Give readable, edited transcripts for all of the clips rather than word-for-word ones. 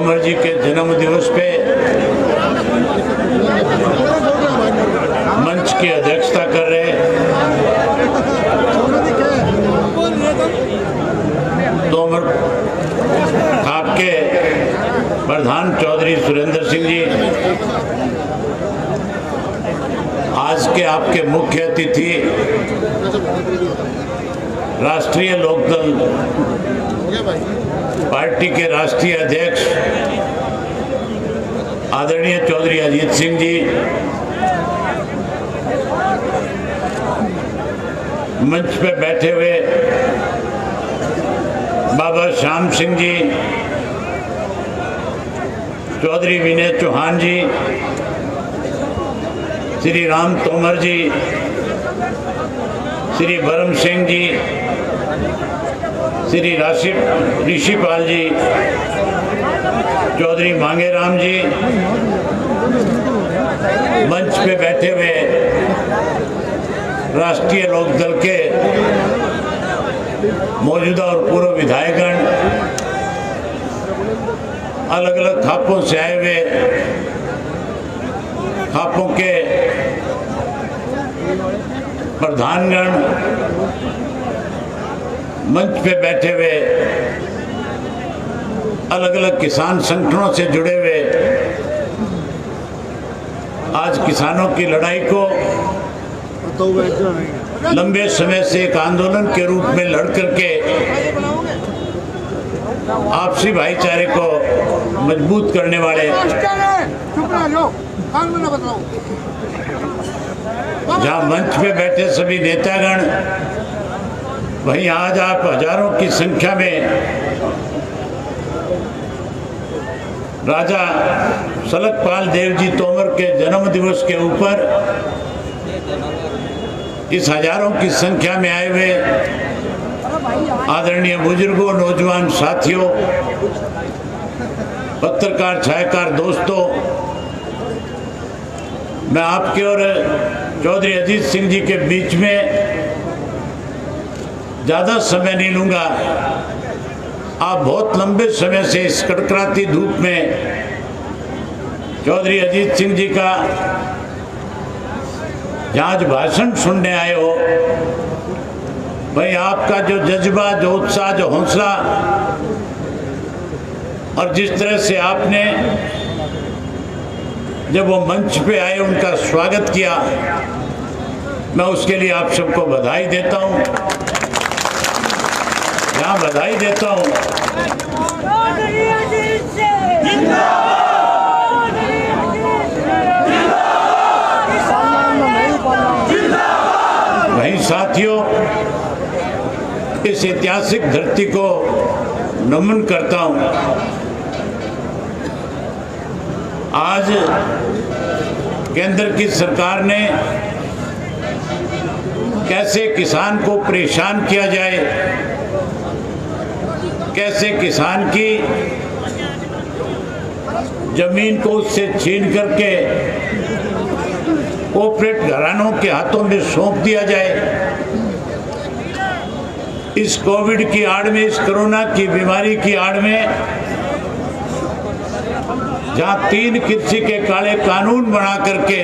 तोमर जी के जन्म दिवस पे मंच की अध्यक्षता कर रहे तोमर खाप के प्रधान चौधरी सुरेंद्र सिंह जी, आज के आपके मुख्य अतिथि राष्ट्रीय लोकदल पार्टी के राष्ट्रीय अध्यक्ष आदरणीय चौधरी अजीत सिंह जी, मंच पे बैठे हुए बाबा श्याम सिंह जी, चौधरी विनय चौहान जी, श्री राम तोमर जी, श्री भरम सिंह जी, श्री ऋषिपाल जी, चौधरी मांगेराम जी, मंच पे बैठे हुए राष्ट्रीय लोकदल के मौजूदा और पूर्व विधायकगण, अलग अलग खापों से आए हुए खापों के प्रधानगण, मंच पे बैठे हुए अलग अलग किसान संगठनों से जुड़े हुए, आज किसानों की लड़ाई को लंबे समय से एक आंदोलन के रूप में लड़ करके आपसी भाईचारे को मजबूत करने वाले, जहां मंच पे बैठे सभी नेतागण, वहीं आज आप हजारों की संख्या में राजा सलकपाल देव जी तोमर के जन्म दिवस के ऊपर इस हजारों की संख्या में आए हुए आदरणीय बुजुर्गों, नौजवान साथियों, पत्रकार छायाकार दोस्तों, मैं आपके और चौधरी अजीत सिंह जी के बीच में ज़्यादा समय नहीं लूँगा। आप बहुत लंबे समय से इस कड़कड़ाती धूप में चौधरी अजीत सिंह जी का जहाँ आज भाषण सुनने आए हो, भाई आपका जो जज्बा, जो उत्साह, जो हौसला और जिस तरह से आपने जब वो मंच पे आए उनका स्वागत किया, मैं उसके लिए आप सबको बधाई देता हूँ, यहाँ बधाई देता हूँ। वहीं साथियों, इस ऐतिहासिक धरती को नमन करता हूँ। आज केंद्र की सरकार ने कैसे किसान को परेशान किया जाए, कैसे किसान की जमीन को उससे छीन करके कॉर्पोरेट घरानों के हाथों में सौंप दिया जाए। इस कोविड की आड़ में, इस कोरोना की बीमारी की आड़ में, जहां 3 कृषि के काले कानून बना करके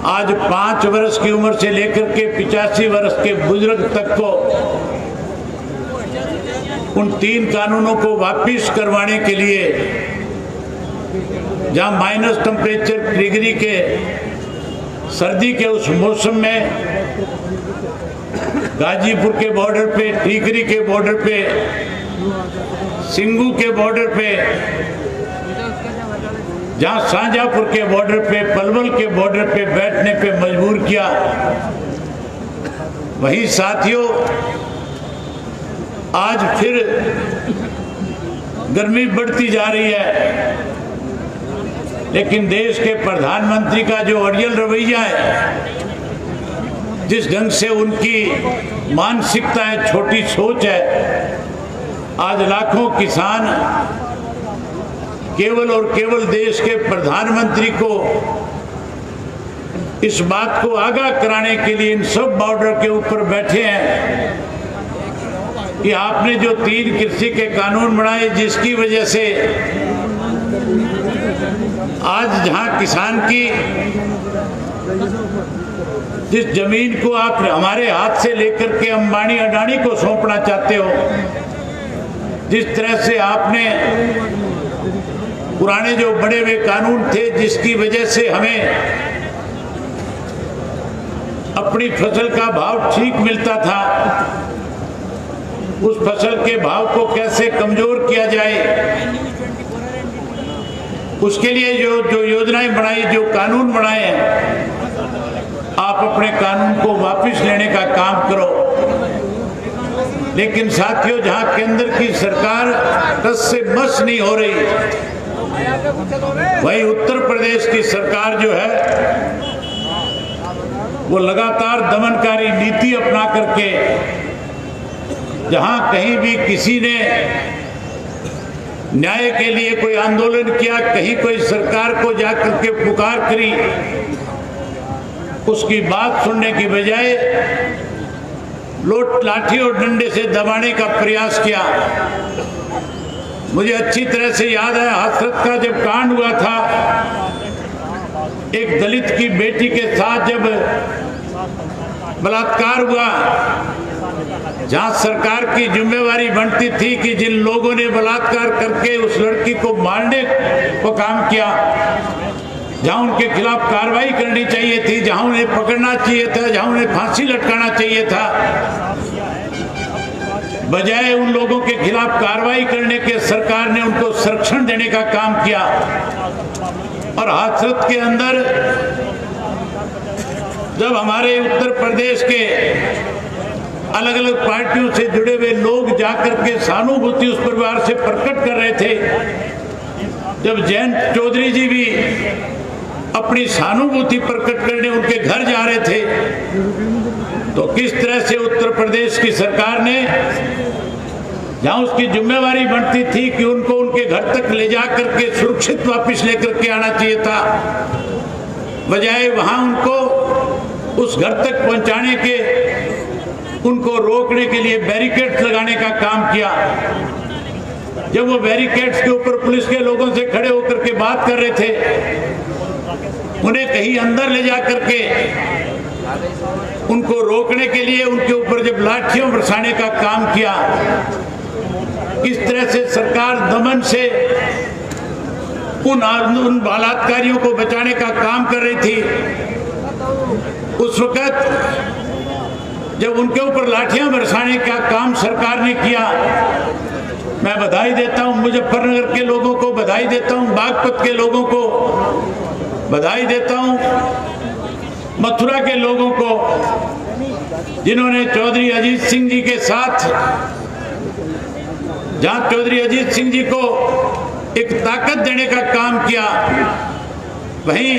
आज 5 वर्ष की उम्र से लेकर के 85 वर्ष के बुजुर्ग तक को उन 3 कानूनों को वापिस करवाने के लिए, जहां माइनस टेम्परेचर डिग्री के सर्दी के उस मौसम में गाजीपुर के बॉर्डर पे, टीकरी के बॉर्डर पे, सिंगू के बॉर्डर पे, जहां शाहजहांपुर के बॉर्डर पे, पलवल के बॉर्डर पे बैठने पे मजबूर किया, वही साथियों आज फिर गर्मी बढ़ती जा रही है, लेकिन देश के प्रधानमंत्री का जो अड़ियल रवैया है, जिस ढंग से उनकी मानसिकता है, छोटी सोच है, आज लाखों किसान केवल और केवल देश के प्रधानमंत्री को इस बात को आगाह कराने के लिए इन सब बॉर्डर के ऊपर बैठे हैं कि आपने जो 3 कृषि के कानून बनाए, जिसकी वजह से आज जहां किसान की जिस जमीन को आप हमारे हाथ से लेकर के अंबानी अडानी को सौंपना चाहते हो, जिस तरह से आपने पुराने जो बड़े हुए कानून थे, जिसकी वजह से हमें अपनी फसल का भाव ठीक मिलता था, उस फसल के भाव को कैसे कमजोर किया जाए, उसके लिए जो योजनाएं बनाई, जो कानून बनाए हैं, आप अपने कानून को वापस लेने का काम करो। लेकिन साथियों, जहां केंद्र की सरकार टस से मस नहीं हो रही, वहीं उत्तर प्रदेश की सरकार जो है वो लगातार दमनकारी नीति अपना करके, जहां कहीं भी किसी ने न्याय के लिए कोई आंदोलन किया, कहीं कोई सरकार को जाकर के पुकार करी, उसकी बात सुनने की बजाय लाठी और डंडे से दबाने का प्रयास किया। मुझे अच्छी तरह से याद है हाथरस का जब कांड हुआ था, एक दलित की बेटी के साथ जब बलात्कार हुआ, जहां सरकार की जिम्मेवारी बनती थी कि जिन लोगों ने बलात्कार करके उस लड़की को मारने को काम किया, जहां उनके खिलाफ कार्रवाई करनी चाहिए थी, जहां उन्हें पकड़ना चाहिए था, जहां उन्हें फांसी लटकाना चाहिए था, बजाय उन लोगों के खिलाफ कार्रवाई करने के सरकार ने उनको संरक्षण देने का काम किया। और हाथरस के अंदर जब हमारे उत्तर प्रदेश के अलग अलग पार्टियों से जुड़े हुए लोग जाकर के सहानुभूति उस परिवार से प्रकट कर रहे थे, जब जयंत चौधरी जी भी अपनी सहानुभूति प्रकट करने उनके घर जा रहे थे, तो किस तरह से उत्तर प्रदेश की सरकार ने, जहां उसकी जिम्मेवारी बनती थी कि उनको उनके घर तक ले जा करके सुरक्षित वापस लेकर के आना चाहिए था, बजाय वहां उनको उस घर तक पहुंचाने के, उनको रोकने के लिए बैरिकेड्स लगाने का काम किया। जब वो बैरिकेड्स के ऊपर पुलिस के लोगों से खड़े होकर के बात कर रहे थे, उन्हें कहीं अंदर ले जा करके उनको रोकने के लिए उनके ऊपर जब लाठियों बरसाने का काम किया, किस तरह से सरकार दमन से उन बलात्कारियों को बचाने का काम कर रही थी, उस वक्त जब उनके ऊपर लाठियां बरसाने का काम सरकार ने किया, मैं बधाई देता हूं मुजफ्फरनगर के लोगों को, बधाई देता हूं बागपत के लोगों को, बधाई देता हूं मथुरा के लोगों को, जिन्होंने चौधरी अजीत सिंह जी के साथ, जहां चौधरी अजीत सिंह जी को एक ताकत देने का काम किया, वहीं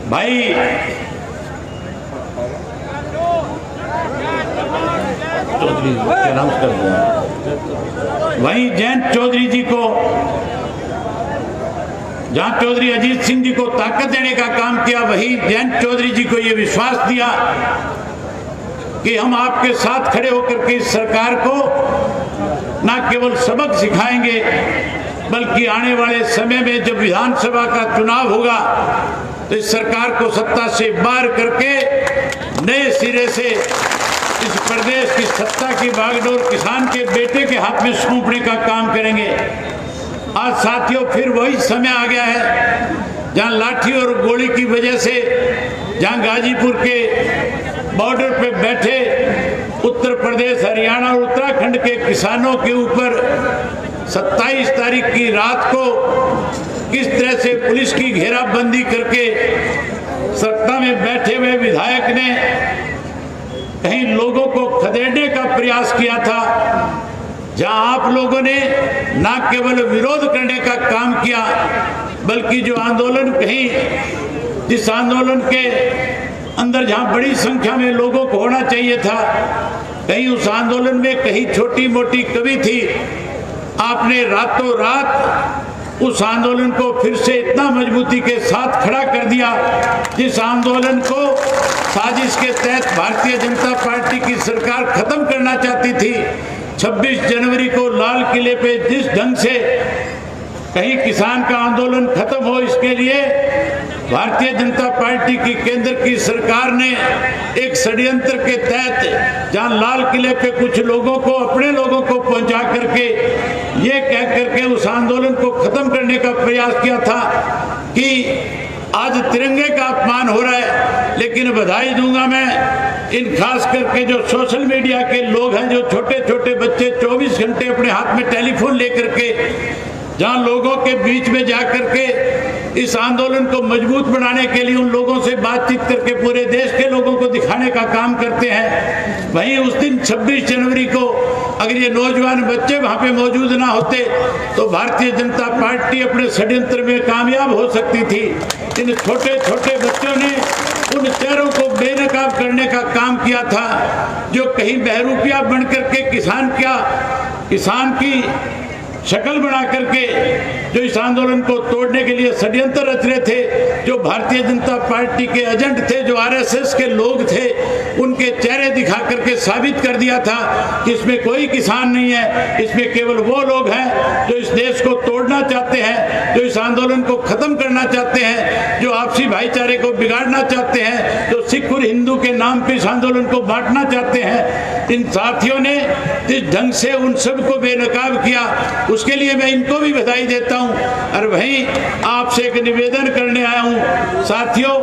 भाई चौधरी वहीं जयंत चौधरी जी को, जहां चौधरी अजीत सिंह जी को ताकत देने का काम किया, वही जयंत चौधरी जी को यह विश्वास दिया कि हम आपके साथ खड़े होकर के इस सरकार को न केवल सबक सिखाएंगे, बल्कि आने वाले समय में जब विधानसभा का चुनाव होगा तो इस सरकार को सत्ता से बाहर करके नए सिरे से इस प्रदेश की सत्ता की बागडोर किसान के बेटे के हाथ में सौंपने का काम करेंगे। आज साथियों, फिर वही समय आ गया है जहां लाठी और गोली की वजह से, जहां गाजीपुर के बॉर्डर पे बैठे उत्तर प्रदेश, हरियाणा और उत्तराखंड के किसानों के ऊपर 27 तारीख की रात को किस तरह से पुलिस की घेराबंदी करके सत्ता में बैठे हुए विधायक ने कहीं लोगों को खदेड़ने का प्रयास किया था, जहां आप लोगों ने न केवल विरोध करने का काम किया, बल्कि जो आंदोलन कहीं, जिस आंदोलन के अंदर जहां बड़ी संख्या में लोगों को होना चाहिए था, कहीं उस आंदोलन में कहीं छोटी मोटी कमी थी, आपने रातों रात उस आंदोलन को फिर से इतना मजबूती के साथ खड़ा कर दिया, जिस आंदोलन को साजिश के तहत भारतीय जनता पार्टी की सरकार खत्म करना चाहती थी। 26 जनवरी को लाल किले पे जिस ढंग से कहीं किसान का आंदोलन खत्म हो, इसके लिए भारतीय जनता पार्टी की केंद्र की सरकार ने एक षड्यंत्र के तहत जहां लाल किले पे कुछ लोगों को, अपने लोगों को पहुंचा करके ये कह करके उस आंदोलन को खत्म करने का प्रयास किया था कि आज तिरंगे का अपमान हो रहा है। लेकिन बधाई दूंगा मैं इन खास करके जो सोशल मीडिया के लोग हैं, जो छोटे छोटे बच्चे 24 घंटे अपने हाथ में टेलीफोन लेकर के जहां लोगों के बीच में जाकर के इस आंदोलन को मजबूत बनाने के लिए उन लोगों से बातचीत करके पूरे देश के लोगों को दिखाने का काम करते हैं। वहीं उस दिन 26 जनवरी को अगर ये नौजवान बच्चे वहां पे मौजूद ना होते तो भारतीय जनता पार्टी अपने षड्यंत्र में कामयाब हो सकती थी। इन छोटे छोटे बच्चों ने उन चेहरों को बेनकाब करने का काम किया था जो कहीं बहरूपिया बन करके किसान की शक्ल बना करके जो इस आंदोलन को तोड़ने के लिए षड्यंत्र रच रहे थे, जो भारतीय जनता पार्टी के एजेंट थे, जो आरएसएस के लोग थे, उनके चेहरे दिखा करके साबित कर दिया था कि इसमें कोई किसान नहीं है, इसमें केवल वो लोग हैं जो इस देश को तोड़ना चाहते हैं, जो इस आंदोलन को खत्म करना चाहते हैं, जो आपसी भाईचारे को बिगाड़ना चाहते हैं, जो सिख और हिंदू के नाम पर इस आंदोलन को बांटना चाहते हैं। इन साथियों ने जिस ढंग से उन सबको बेनकाब किया, उसके लिए मैं इनको भी बधाई देता हूं। और वहीं आपसे एक निवेदन करने आया हूं, साथियों,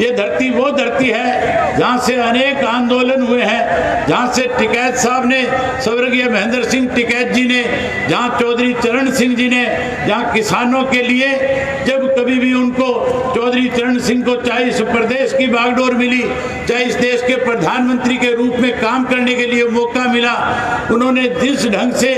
ये धरती वो धरती है जहां से अनेक आंदोलन हुए हैं, जहां से टिकैत साहब ने, स्वर्गीय महेंद्र सिंह टिकैत जी ने, जहां चौधरी चरण सिंह जी ने, जहां किसानों के लिए जब कभी भी उनको चौधरी चरण सिंह को चाहे इस प्रदेश की बागडोर मिली, चाहे इस देश के प्रधानमंत्री के रूप में काम करने के लिए मौका मिला, उन्होंने जिस ढंग से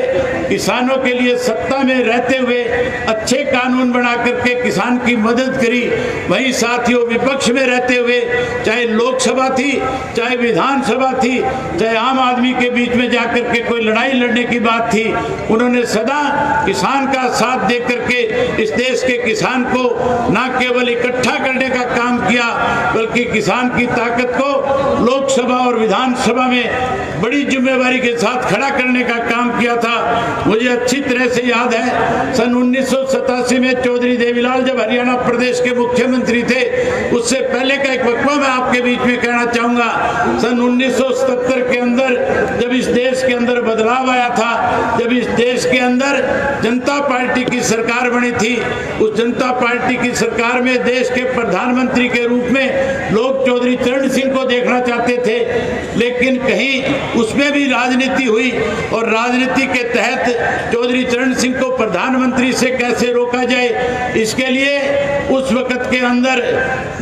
किसानों के लिए सत्ता में रहते हुए अच्छे कानून बना करके किसान की मदद करी, वहीं साथियों विपक्ष में रहते हुए, चाहे लोकसभा थी, चाहे विधानसभा थी, चाहे आम आदमी के बीच में जाकर के कोई लड़ाई लड़ने की बात थी, उन्होंने सदा किसान का साथ दे करके इस देश के किसान को न केवल इकट्ठा करने का काम किया, बल्कि किसान की ताकत को लोकसभा और विधानसभा में बड़ी जिम्मेवारी के साथ खड़ा करने का काम किया था। मुझे अच्छी तरह से याद है सन 1987 में चौधरी देवीलाल जब हरियाणा प्रदेश के मुख्यमंत्री थे, उससे पहले का एक वक्तव्य मैं आपके बीच में कहना चाहूंगा। सन 1977 के अंदर जब इस देश के अंदर बदलाव आया था, जब इस देश के अंदर जनता पार्टी की सरकार बनी थी, उस जनता पार्टी की सरकार में देश के प्रधानमंत्री के रूप में लोग चौधरी चरण सिंह को देखना चाहते थे, लेकिन कहीं उसमें भी राजनीति हुई और राजनीति के तहत चौधरी चरण सिंह को प्रधानमंत्री से कैसे रोका जाए, इसके लिए उस वक्त के अंदर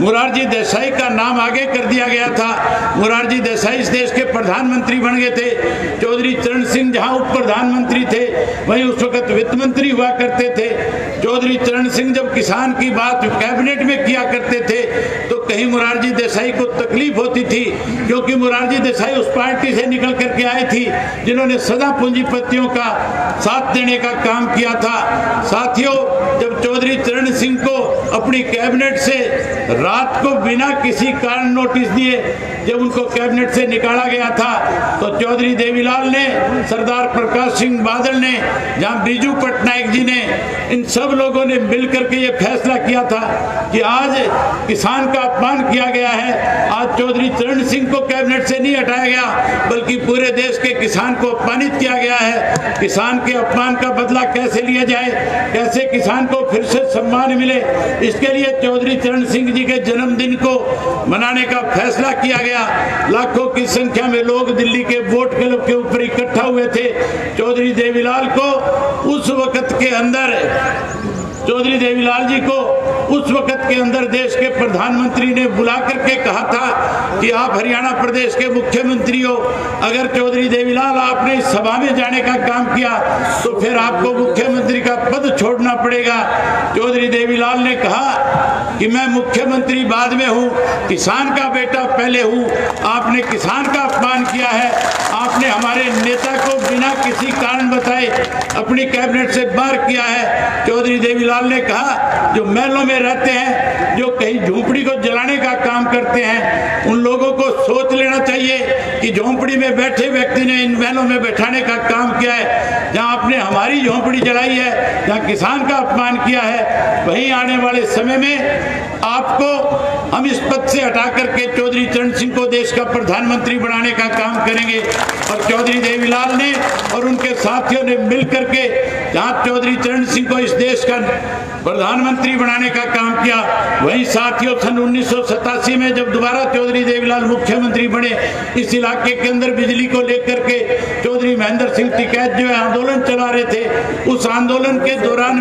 मोरारजी देसाई का नाम आगे कर दिया गया था। मोरारजी देसाई इस देश के प्रधानमंत्री बन गए थे। चौधरी चरण सिंह जहां उप प्रधानमंत्री थे, वहीं उस वक्त वित्त मंत्री हुआ करते थे। चौधरी चरण सिंह जब किसान की बात कैबिनेट में किया करते थे तो कहीं मोरारजी देसाई को तकलीफ होती थी, क्योंकि मोरारजी देसाई उस पार्टी से निकल करके आई थी जिन्होंने सदा पूंजीपतियों का साथ देने का काम किया था। साथियों, जब चौधरी चरण सिंह को अपनी कैबिनेट से रात को बिना किसी कारण नोटिस दिए जब उनको कैबिनेट से निकाला गया था, तो चौधरी देवीलाल ने, सरदार प्रकाश सिंह बादल ने, जहां बीजू पटनायक जी ने, इन सब लोगों ने मिलकर के ये फैसला किया था कि आज किसान का अपमान किया गया है। आज चौधरी चरण सिंह को कैबिनेट से नहीं हटाया गया, बल्कि पूरे देश के किसान को अपमानित किया गया है। किसान के अपमान का बदला कैसे लिया जाए, कैसे किसान को फिर से सम्मान मिले, इसके लिए चौधरी चरण सिंह जी के जन्मदिन को मनाने का फैसला किया गया। लाखों की संख्या में लोग दिल्ली के वोट क्लब के ऊपर इकट्ठा हुए थे। चौधरी देवीलाल को उस वक्त के अंदर, चौधरी देवीलाल जी को उस वक्त के अंदर देश के प्रधानमंत्री ने बुला करके कहा था कि आप हरियाणा प्रदेश के मुख्यमंत्री हो, अगर चौधरी देवीलाल आपने इस सभा में जाने का काम किया तो फिर आपको मुख्यमंत्री का पद छोड़ना पड़ेगा। चौधरी देवीलाल ने कहा कि मैं मुख्यमंत्री बाद में हूं, किसान का बेटा पहले हूं। आपने किसान का अपमान किया है, आपने आपने हमारे नेता को बिना किसी कारण बताए अपनी कैबिनेट से बाहर किया है। चौधरी देवीलाल ने कहा जो महलों में रहते हैं, जो कहीं झोंपड़ी को जलाने का काम करते हैं, उन लोगों को सोच लेना चाहिए कि झोंपड़ी में बैठे व्यक्ति ने इन महलों में बैठाने का काम किया है। जहां आपने हमारी झोंपड़ी जलाई है, जहां किसान का अपमान किया है, वहीं आने वाले समय में आपको हम इस पद से हटा करके चौधरी चरण सिंह को देश का प्रधानमंत्री बनाने का काम करेंगे। और चौधरी देवीलाल ने और उनके साथियों ने मिलकर के जहां चौधरी चरण सिंह को इस देश का प्रधानमंत्री बनाने का काम किया, वहीं साथियों सन 1987 में जब दोबारा चौधरी देवीलाल मुख्यमंत्री बने, इस इलाके के अंदर बिजली को लेकर के चौधरी महेंद्र सिंह टिकैत जो है आंदोलन चला रहे थे। उस आंदोलन के दौरान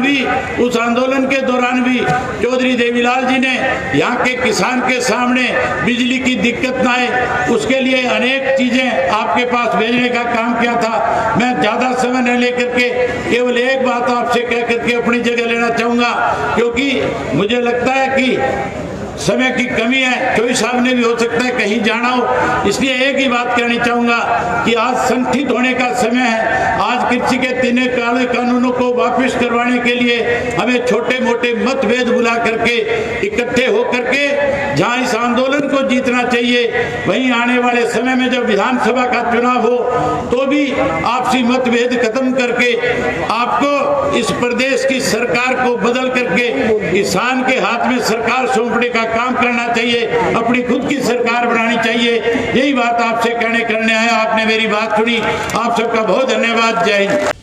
भी चौधरी देवीलाल जी ने यहाँ के किसान के सामने बिजली की दिक्कत ना आए, उसके लिए अनेक चीजें आपके पास भेजने का काम किया था। मैं ज्यादा समय न लेकर के केवल एक बात आपसे कह करके अपनी जगह लेना चाहूंगा, क्योंकि मुझे लगता है कि समय की कमी है। चौधरी साहब ने भी हो सकता है कहीं जाना हो, इसलिए एक ही बात कहनी चाहूंगा कि आज संगठित होने का समय है। आज कृषि के 3 काले कानूनों को वापस करवाने के लिए हमें छोटे मोटे मतभेद बुला करके इकट्ठे होकर के जहां इस आंदोलन को जीतना चाहिए, वहीं आने वाले समय में जब विधानसभा का चुनाव हो तो भी आपसी मतभेद खत्म करके आपको इस प्रदेश की सरकार को बदल करके किसान के हाथ में सरकार सौंपने का काम करना चाहिए, अपनी खुद की सरकार बनानी चाहिए। यही बात आपसे करने आया। आपने मेरी बात सुनी, आप सबका बहुत धन्यवाद। जय हिंद।